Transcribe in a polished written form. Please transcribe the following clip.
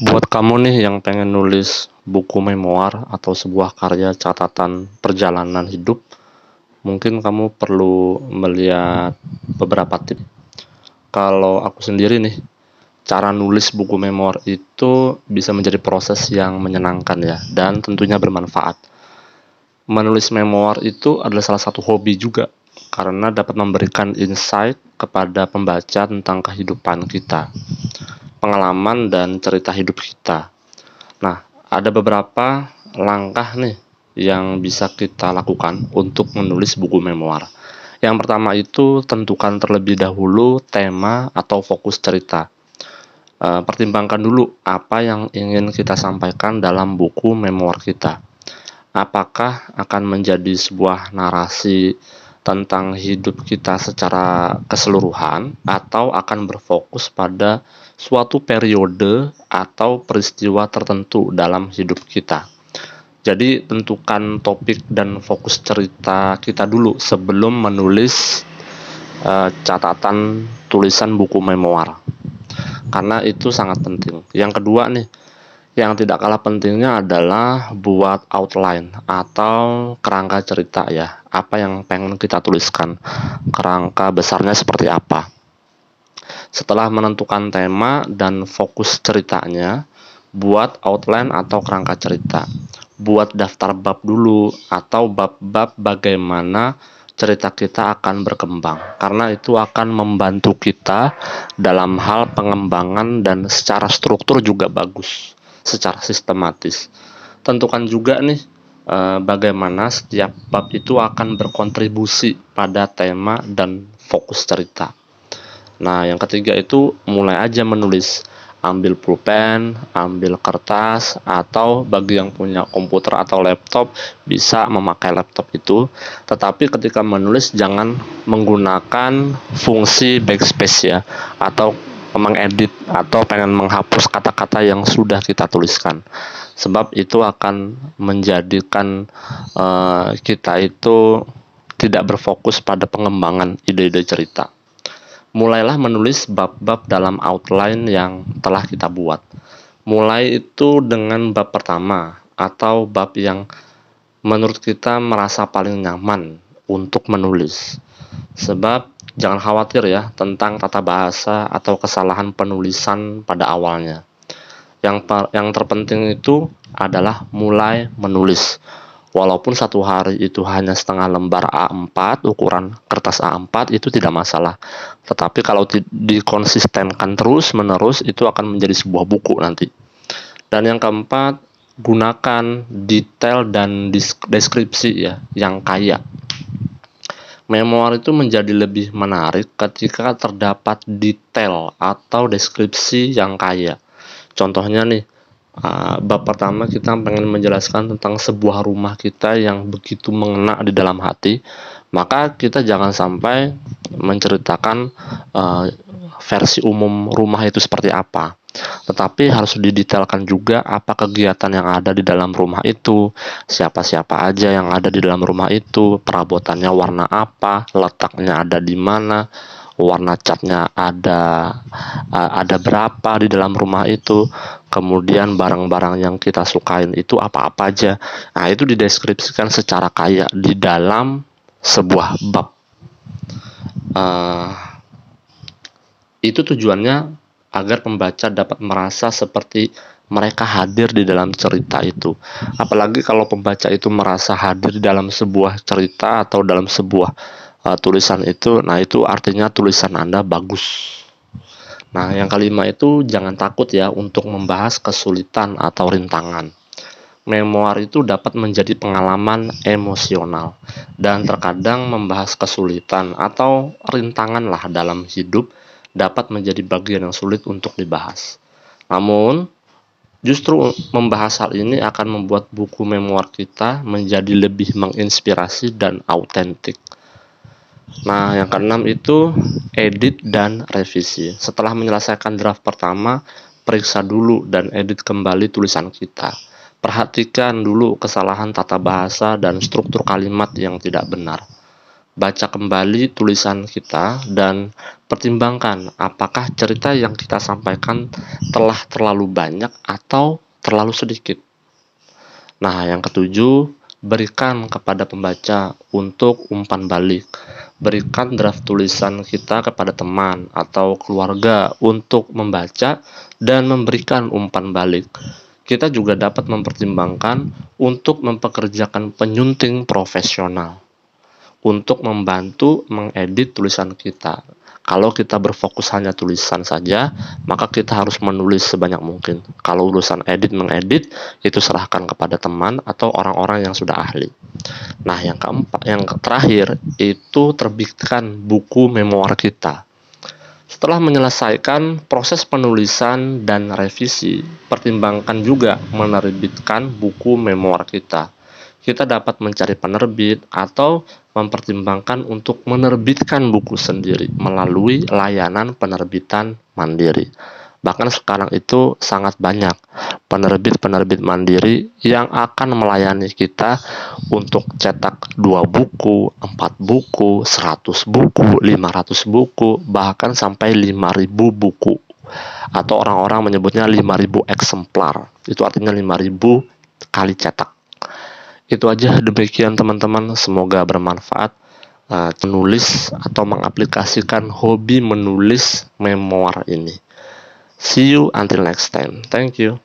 Buat kamu nih yang pengen nulis buku memoir atau sebuah karya catatan perjalanan hidup, mungkin kamu perlu melihat beberapa tips. Kalau aku sendiri nih, cara nulis buku memoir itu bisa menjadi proses yang menyenangkan ya, dan tentunya bermanfaat. Menulis memoir itu adalah salah satu hobi juga, karena dapat memberikan insight kepada pembaca tentang kehidupan kita, pengalaman dan cerita hidup kita. Nah, ada beberapa langkah nih yang bisa kita lakukan untuk menulis buku memoir. Yang pertama itu tentukan terlebih dahulu tema atau fokus cerita. Pertimbangkan dulu apa yang ingin kita sampaikan dalam buku memoir kita. Apakah akan menjadi sebuah narasi tentang hidup kita secara keseluruhan atau akan berfokus pada suatu periode atau peristiwa tertentu dalam hidup kita. Jadi tentukan topik dan fokus cerita kita dulu sebelum menulis catatan tulisan buku memoir, karena itu sangat penting. Yang kedua nih, yang tidak kalah pentingnya adalah buat outline atau kerangka cerita ya. Apa yang pengen kita tuliskan, kerangka besarnya seperti apa. Setelah menentukan tema dan fokus ceritanya, buat outline atau kerangka cerita. Buat daftar bab dulu atau bab-bab bagaimana cerita kita akan berkembang, karena itu akan membantu kita dalam hal pengembangan dan secara struktur juga bagus, secara sistematis. Tentukan juga nih bagaimana setiap bab itu akan berkontribusi pada tema dan fokus cerita. Nah, yang ketiga itu mulai aja menulis. Ambil pulpen, ambil kertas, atau bagi yang punya komputer atau laptop bisa memakai laptop itu. Tetapi ketika menulis jangan menggunakan fungsi backspace ya, atau mengedit atau pengen menghapus kata-kata yang sudah kita tuliskan. Sebab itu akan menjadikan kita itu tidak berfokus pada pengembangan ide-ide cerita. Mulailah menulis bab-bab dalam outline yang telah kita buat. Mulai itu dengan bab pertama atau bab yang menurut kita merasa paling nyaman untuk menulis. Sebab jangan khawatir ya tentang tata bahasa atau kesalahan penulisan pada awalnya. Yang terpenting itu adalah mulai menulis. Walaupun satu hari itu hanya setengah lembar A4, ukuran kertas A4 itu tidak masalah. Tetapi kalau dikonsistenkan terus-menerus itu akan menjadi sebuah buku nanti. Dan yang keempat, gunakan detail dan deskripsi ya yang kaya. Memoir itu menjadi lebih menarik ketika terdapat detail atau deskripsi yang kaya. Contohnya nih, bab pertama kita pengen menjelaskan tentang sebuah rumah kita yang begitu mengena di dalam hati, maka kita jangan sampai menceritakan versi umum rumah itu seperti apa, tetapi harus didetailkan juga apa kegiatan yang ada di dalam rumah itu, siapa-siapa aja yang ada di dalam rumah itu, perabotannya warna apa, letaknya ada di mana, warna catnya ada berapa di dalam rumah itu, kemudian barang-barang yang kita sukain itu apa-apa aja. Nah, itu dideskripsikan secara kaya di dalam sebuah bab. Itu tujuannya agar pembaca dapat merasa seperti mereka hadir di dalam cerita itu. Apalagi kalau pembaca itu merasa hadir di dalam sebuah cerita atau dalam sebuah tulisan itu, nah itu artinya tulisan Anda bagus. Nah, yang kelima itu jangan takut ya untuk membahas kesulitan atau rintangan. Memoir itu dapat menjadi pengalaman emosional, dan terkadang membahas kesulitan atau rintangan lah dalam hidup dapat menjadi bagian yang sulit untuk dibahas. Namun, justru membahas hal ini akan membuat buku memoir kita menjadi lebih menginspirasi dan autentik. Nah, yang keenam itu edit dan revisi. Setelah menyelesaikan draft pertama, periksa dulu dan edit kembali tulisan kita. Perhatikan dulu kesalahan tata bahasa dan struktur kalimat yang tidak benar. baca kembali tulisan kita dan pertimbangkan apakah cerita yang kita sampaikan telah terlalu banyak atau terlalu sedikit. Nah, yang ketujuh, berikan kepada pembaca untuk umpan balik. Berikan draft tulisan kita kepada teman atau keluarga untuk membaca dan memberikan umpan balik. Kita juga dapat mempertimbangkan untuk mempekerjakan penyunting profesional untuk membantu mengedit tulisan kita. Kalau kita berfokus hanya tulisan saja, maka kita harus menulis sebanyak mungkin. Kalau urusan edit mengedit, itu serahkan kepada teman atau orang-orang yang sudah ahli. Nah, yang keempat, yang terakhir itu terbitkan buku memoir kita. Setelah menyelesaikan proses penulisan dan revisi, pertimbangkan juga menerbitkan buku memoir kita. Kita dapat mencari penerbit atau mempertimbangkan untuk menerbitkan buku sendiri melalui layanan penerbitan mandiri. Bahkan sekarang itu sangat banyak penerbit-penerbit mandiri yang akan melayani kita untuk cetak 2 buku, 4 buku, 100 buku, 500 buku, bahkan sampai 5.000 buku. Atau orang-orang menyebutnya 5.000 eksemplar. Itu artinya 5.000 kali cetak. Itu aja, demikian teman-teman, semoga bermanfaat menulis atau mengaplikasikan hobi menulis memoir ini. See you until next time. Thank you.